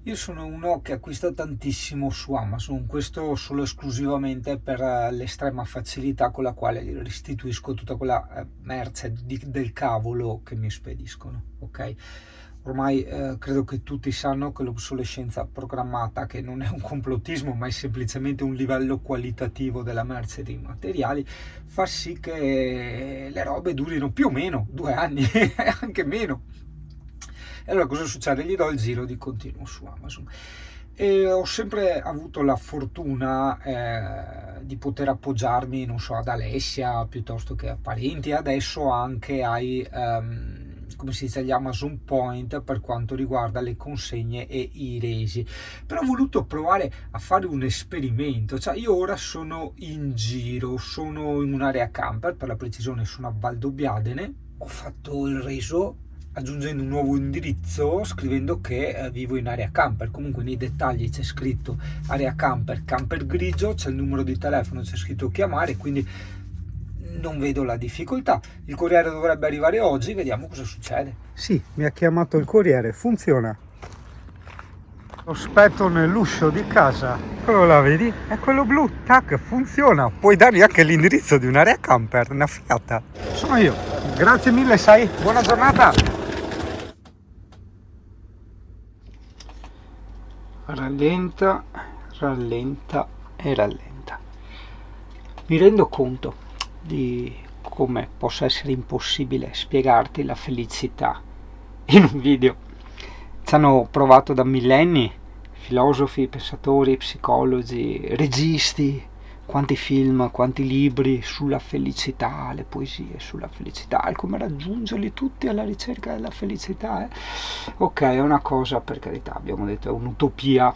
Io sono uno che acquista tantissimo su Amazon, questo solo esclusivamente per l'estrema facilità con la quale gli restituisco tutta quella merce del cavolo che mi spediscono, ok? Ormai credo che tutti sanno che l'obsolescenza programmata, che non è un complottismo ma è semplicemente un livello qualitativo della merce dei materiali, fa sì che le robe durino più o meno 2 anni, anche meno. E allora cosa succede? Gli do il giro di continuo su Amazon. E ho sempre avuto la fortuna di poter appoggiarmi, non so, ad Alessia piuttosto che a parenti, adesso anche ai, come si dice, agli Amazon Point per quanto riguarda le consegne e i resi. Però ho voluto provare a fare un esperimento, cioè io ora sono in giro, sono in un'area camper, per la precisione sono a Valdobbiadene, ho fatto il reso aggiungendo un nuovo indirizzo scrivendo che vivo in area camper. Comunque nei dettagli c'è scritto area camper, camper grigio, c'è il numero di telefono, c'è scritto chiamare, quindi non vedo la difficoltà. Il corriere dovrebbe arrivare oggi, vediamo cosa succede. Sì, mi ha chiamato il corriere, funziona. Lo aspetto nell'uscio di casa, quello là vedi? È quello blu, tac, funziona. Puoi dargli anche l'indirizzo di un'area camper, una fiata. Sono io, grazie mille, sai, buona giornata. Rallenta, rallenta e rallenta. Mi rendo conto di come possa essere impossibile spiegarti la felicità in un video. Ci hanno provato da millenni filosofi, pensatori, psicologi, registi, quanti film, quanti libri sulla felicità, le poesie sulla felicità, e come raggiungerli tutti alla ricerca della felicità. Ok, è una cosa, per carità, abbiamo detto, è un'utopia,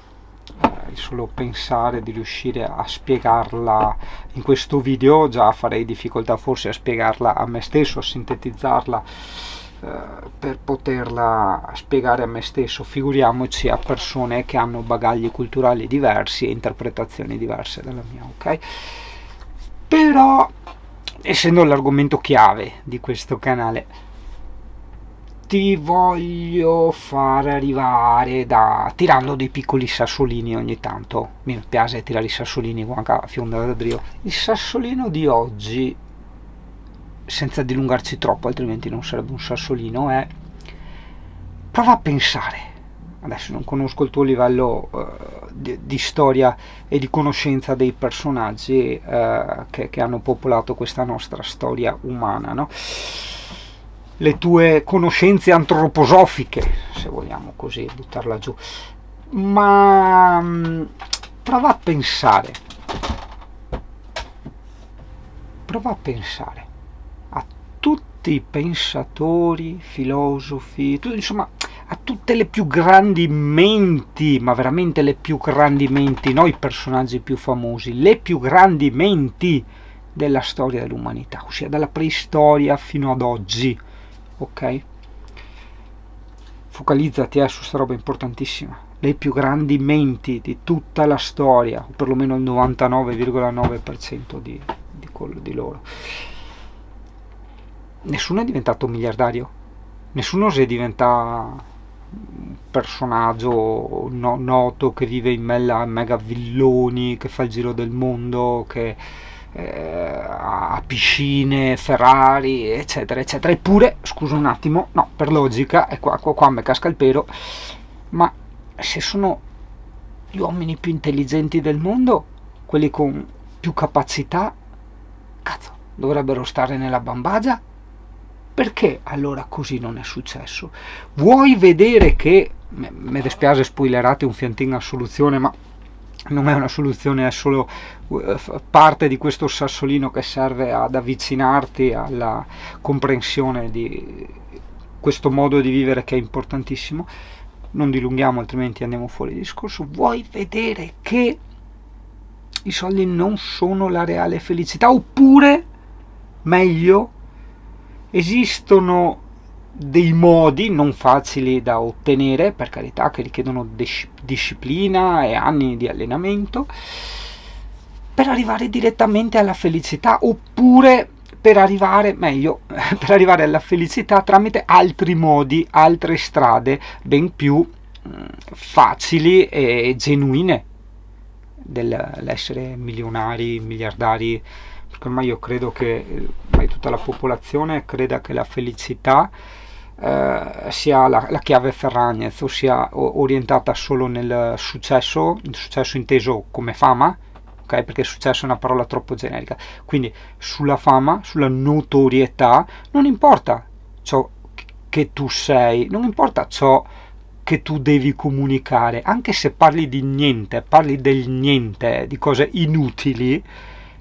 il solo pensare di riuscire a spiegarla in questo video, già farei difficoltà forse a spiegarla a me stesso, a sintetizzarla per poterla spiegare a me stesso, figuriamoci a persone che hanno bagagli culturali diversi e interpretazioni diverse dalla mia, ok? Però, essendo l'argomento chiave di questo canale, ti voglio far arrivare tirando dei piccoli sassolini ogni tanto. Mi piace tirare i sassolini quando fionda da Drio. Il sassolino di oggi, senza dilungarci troppo, altrimenti non sarebbe un sassolino, è: prova a pensare. Adesso non conosco il tuo livello di storia e di conoscenza dei personaggi che hanno popolato questa nostra storia umana, no? Le tue conoscenze antroposofiche, se vogliamo così buttarla giù, ma prova a pensare, prova a pensare a tutti i pensatori, filosofi, insomma a tutte le più grandi menti, ma veramente le più grandi menti, non i personaggi più famosi, le più grandi menti della storia dell'umanità, ossia dalla preistoria fino ad oggi, ok? Focalizzati su questa roba importantissima. Le più grandi menti di tutta la storia, o perlomeno il 99,9% di loro. Nessuno è diventato miliardario, nessuno si diventa un personaggio noto che vive in mega villoni, che fa il giro del mondo, che ha piscine, Ferrari, eccetera, eccetera. Eppure, scusa un attimo, no, per logica, e qua mi casca il pero, ma se sono gli uomini più intelligenti del mondo, quelli con più capacità, cazzo, dovrebbero stare nella bambagia? Perché allora così non è successo? Vuoi vedere che, mi dispiace spoilerate un fiantino a soluzione, ma non è una soluzione, è solo parte di questo sassolino che serve ad avvicinarti alla comprensione di questo modo di vivere che è importantissimo. Non dilunghiamo, altrimenti andiamo fuori discorso. Vuoi vedere che i soldi non sono la reale felicità? Oppure, meglio, esistono dei modi non facili da ottenere, per carità, che richiedono disciplina e anni di allenamento, per arrivare direttamente alla felicità, oppure per arrivare, meglio, per arrivare alla felicità tramite altri modi, altre strade ben più facili e genuine dell'essere milionari, miliardari, perché ormai io credo che ormai tutta la popolazione creda che la felicità sia la chiave Ferragnez, ossia orientata solo nel successo, il successo inteso come fama, ok? Perché successo è una parola troppo generica, quindi sulla fama, sulla notorietà, non importa ciò che tu sei, non importa ciò che tu devi comunicare, anche se parli di niente, parli del niente, di cose inutili.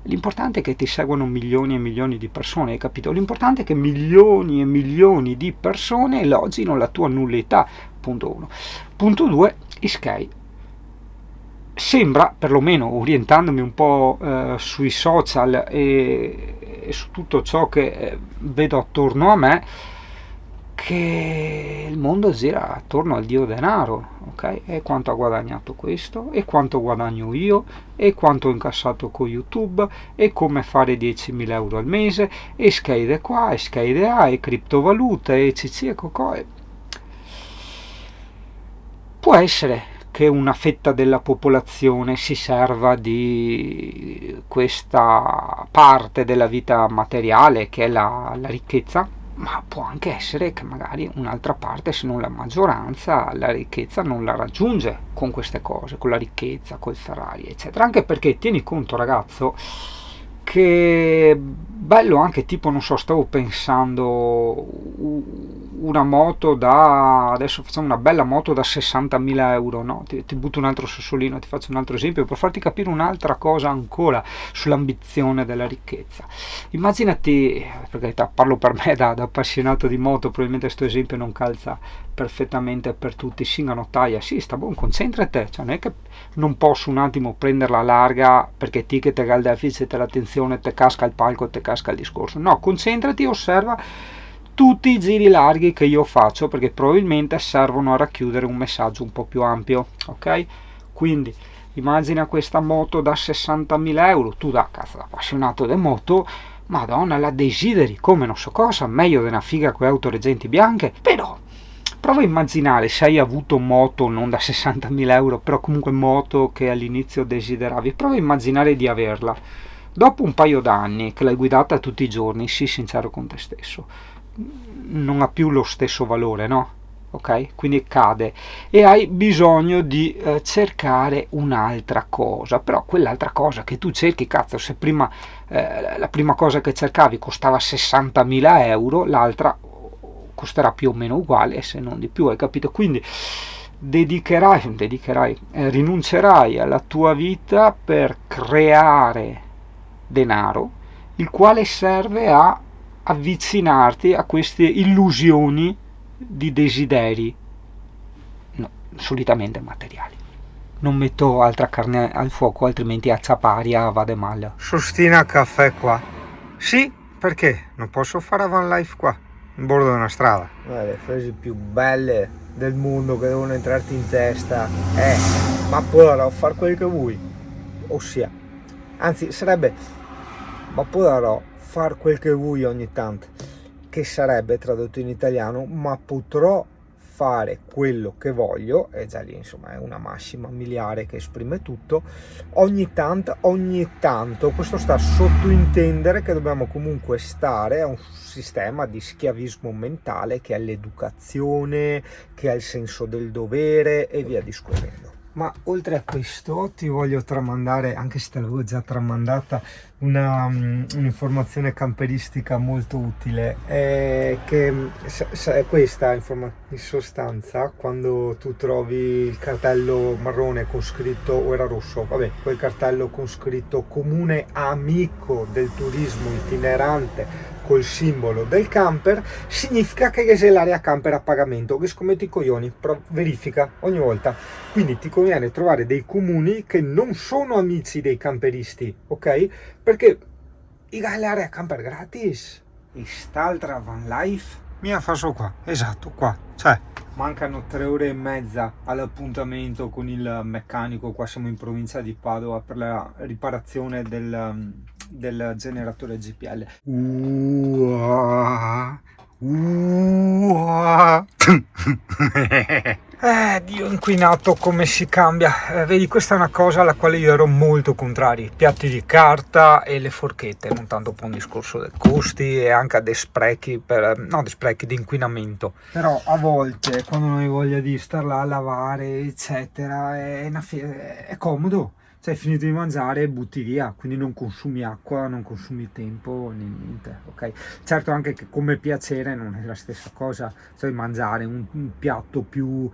L'importante è che ti seguono milioni e milioni di persone, hai capito? L'importante è che milioni e milioni di persone elogino la tua nullità, punto 1. Punto 2, Sky sembra, perlomeno orientandomi un po' sui social e su tutto ciò che vedo attorno a me, che il mondo gira attorno al dio denaro, ok? E quanto ha guadagnato questo, e quanto guadagno io, e quanto ho incassato con YouTube, e come fare 10.000 euro al mese, e schede qua, e schede là, e criptovalute, e cc e cocò. Può essere che una fetta della popolazione si serva di questa parte della vita materiale che è la ricchezza, ma può anche essere che magari un'altra parte, se non la maggioranza, la ricchezza non la raggiunge con queste cose, con la ricchezza, col Ferrari, eccetera. Anche perché tieni conto, ragazzo, che bello anche, tipo, non so, stavo pensando una moto da, adesso facciamo una bella moto da 60.000 euro, no? Ti butto un altro sassolino, ti faccio un altro esempio per farti capire un'altra cosa ancora sull'ambizione della ricchezza. Immaginati, per carità, parlo per me da appassionato di moto, probabilmente questo esempio non calza perfettamente per tutti. Singano taglia, sì, sta buon, concentrate, cioè non è che non posso un attimo prenderla larga perché ti che te il deficit l'attenzione, te casca il palco, te casca il discorso. No, concentrati, osserva tutti i giri larghi che io faccio, perché probabilmente servono a racchiudere un messaggio un po' più ampio, ok? Quindi immagina questa moto da 60.000 euro, tu da cazzo appassionato di moto, madonna, la desideri come non so cosa, meglio di una figa con autoreggenti bianche, però prova a immaginare se hai avuto moto non da 60.000 euro, però comunque moto che all'inizio desideravi, prova a immaginare di averla. Dopo un paio d'anni che l'hai guidata tutti i giorni, sii sincero con te stesso, non ha più lo stesso valore, no? Ok? Quindi cade e hai bisogno di cercare un'altra cosa, però quell'altra cosa che tu cerchi, cazzo, se prima la prima cosa che cercavi costava 60.000 euro, l'altra costerà più o meno uguale, se non di più, hai capito? Quindi rinuncerai alla tua vita per creare denaro, il quale serve a avvicinarti a queste illusioni di desideri, no, solitamente materiali. Non metto altra carne al fuoco, altrimenti a Ciaparia va de male. Sostina caffè qua. Sì, perché? Non posso fare van life qua, in bordo di una strada. Le frasi più belle del mondo che devono entrarti in testa è: ma potrò fare quel che vuoi. Ossia, anzi sarebbe: ma potrò far quel che vuoi ogni tanto, che sarebbe tradotto in italiano: ma potrò fare quello che voglio, e già lì insomma è una massima miliare che esprime tutto, ogni tanto. Questo sta a sottointendere che dobbiamo comunque stare a un sistema di schiavismo mentale che è l'educazione, che è il senso del dovere e via discorrendo. Ma oltre a questo ti voglio tramandare, anche se te l'avevo già tramandata, un'informazione camperistica molto utile, che questa in sostanza, quando tu trovi il cartello marrone con scritto, o era rosso, vabbè, quel cartello con scritto comune amico del turismo itinerante col simbolo del camper, significa che c'è l'area camper a pagamento, che scommetti i coglioni, verifica ogni volta. Quindi ti conviene trovare dei comuni che non sono amici dei camperisti, ok? Perché l'area camper gratis. E st'altra van life mia fa solo qua, esatto, qua, cioè mancano 3 ore e mezza all'appuntamento con il meccanico. Qua siamo in provincia di Padova per la riparazione del generatore GPL. Dio inquinato come si cambia. Vedi, questa è una cosa alla quale io ero molto contrario, i piatti di carta e le forchette, non tanto per un discorso dei costi e anche dei sprechi, dei sprechi di inquinamento. Però a volte quando non hai voglia di star là a lavare eccetera è comodo. Cioè, finito di mangiare e butti via, quindi non consumi acqua, non consumi tempo, né niente, ok? Certo anche che come piacere non è la stessa cosa, cioè mangiare un piatto più,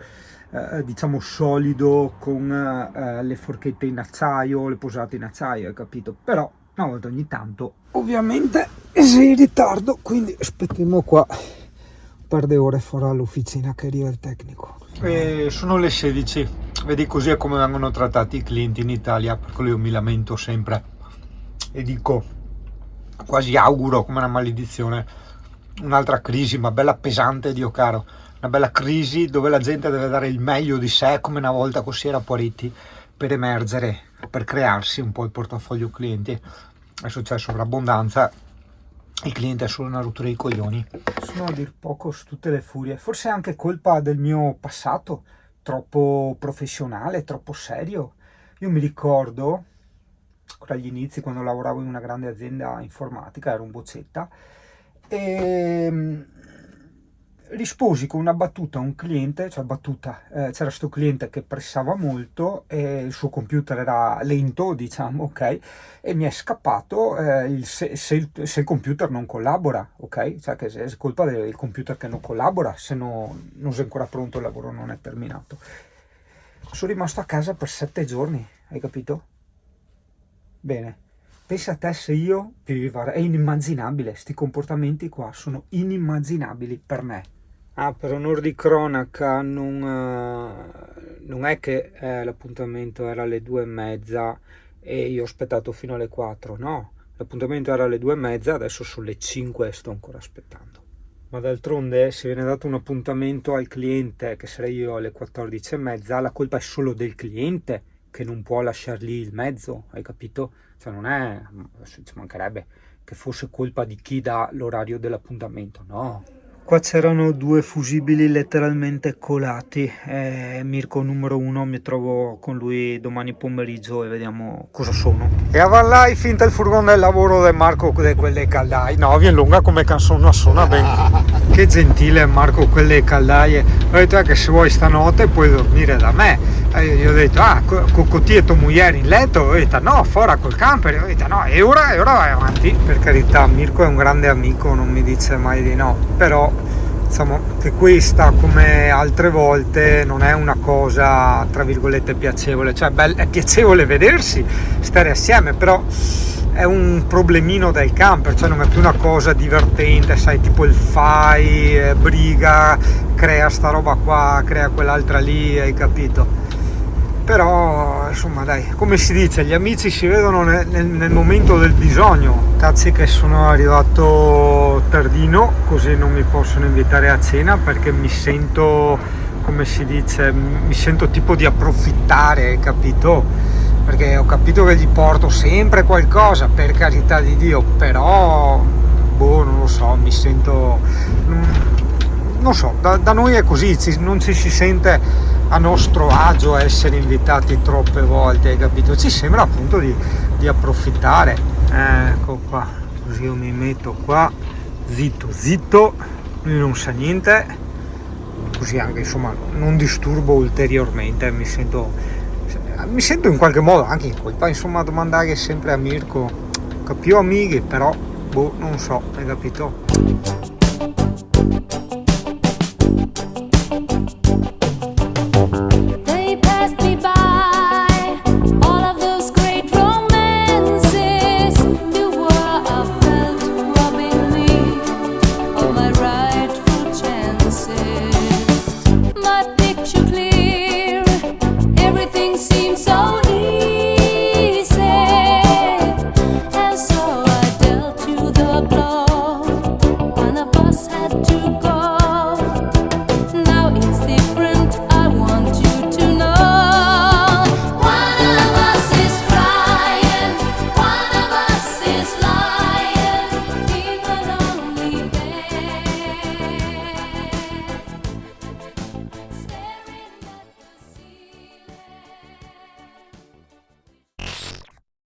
diciamo, solido con le forchette in acciaio, le posate in acciaio, hai capito? Però una volta ogni tanto, ovviamente sei in ritardo, quindi aspettiamo qua un par di ore fuori all'officina che arriva il tecnico. Sono le 16, vedi, così è come vengono trattati i clienti in Italia, per quello io mi lamento sempre e dico, quasi auguro come una maledizione, un'altra crisi, ma bella pesante, Dio caro, una bella crisi dove la gente deve dare il meglio di sé come una volta così era Poretti, per emergere, per crearsi un po' il portafoglio clienti. Adesso c'è sovrabbondanza, il cliente è solo una rottura di coglioni. Sono a dir poco su tutte le furie, forse è anche colpa del mio passato, troppo professionale, troppo serio. Io mi ricordo, agli inizi, quando lavoravo in una grande azienda informatica, ero un boccetta, e risposi con una battuta a un cliente, c'era sto cliente che pressava molto e il suo computer era lento, diciamo, ok, e mi è scappato se il computer non collabora, ok, cioè che è colpa del computer che non collabora, se non sei ancora pronto, il lavoro non è terminato. Sono rimasto a casa per 7 giorni, hai capito? Bene, pensa a te se io è inimmaginabile, sti comportamenti qua sono inimmaginabili per me. Per onor di cronaca, non è che l'appuntamento era alle 2:30 e io ho aspettato fino alle 4, no, l'appuntamento era alle 2:30, adesso sono le 5 e sto ancora aspettando. Ma d'altronde, se viene dato un appuntamento al cliente, che sarei io alle 14:30, la colpa è solo del cliente che non può lasciar lì il mezzo, hai capito? Cioè non è, ci mancherebbe che fosse colpa di chi dà l'orario dell'appuntamento, no. Qua c'erano 2 fusibili letteralmente colati, Mirko numero 1, mi trovo con lui domani pomeriggio e vediamo cosa sono. E avallai finta il furgone del lavoro di Marco, quelle caldai, no, viene lunga come canzone, ma suona bene. Che gentile Marco, quelle caldaie. Ho detto che se vuoi stanotte puoi dormire da me. Io ho detto, con te e tua moglie in letto? Ho detto no, fuori col camper. Ho detto no, e ora vai avanti. Per carità, Mirko è un grande amico, non mi dice mai di no, però diciamo che questa, come altre volte, non è una cosa tra virgolette piacevole, cioè è piacevole vedersi, stare assieme, però è un problemino del camper, cioè non è più una cosa divertente, sai, tipo il fai, briga, crea sta roba qua, crea quell'altra lì, hai capito? Però insomma dai, come si dice, gli amici si vedono nel momento del bisogno. Cazzi che sono arrivato tardino, così non mi possono invitare a cena perché mi sento, come si dice, mi sento tipo di approfittare, hai capito? Perché ho capito che gli porto sempre qualcosa, per carità di Dio, però non lo so, mi sento, non so, da noi è così, non ci si sente a nostro agio a essere invitati troppe volte, hai capito? Ci sembra appunto di approfittare. Ecco qua, così io mi metto qua, zitto, lui non sa niente, così anche insomma non disturbo ulteriormente, mi sento in qualche modo anche in colpa, insomma, domandare sempre a Mirko, più amici, però non so, hai capito?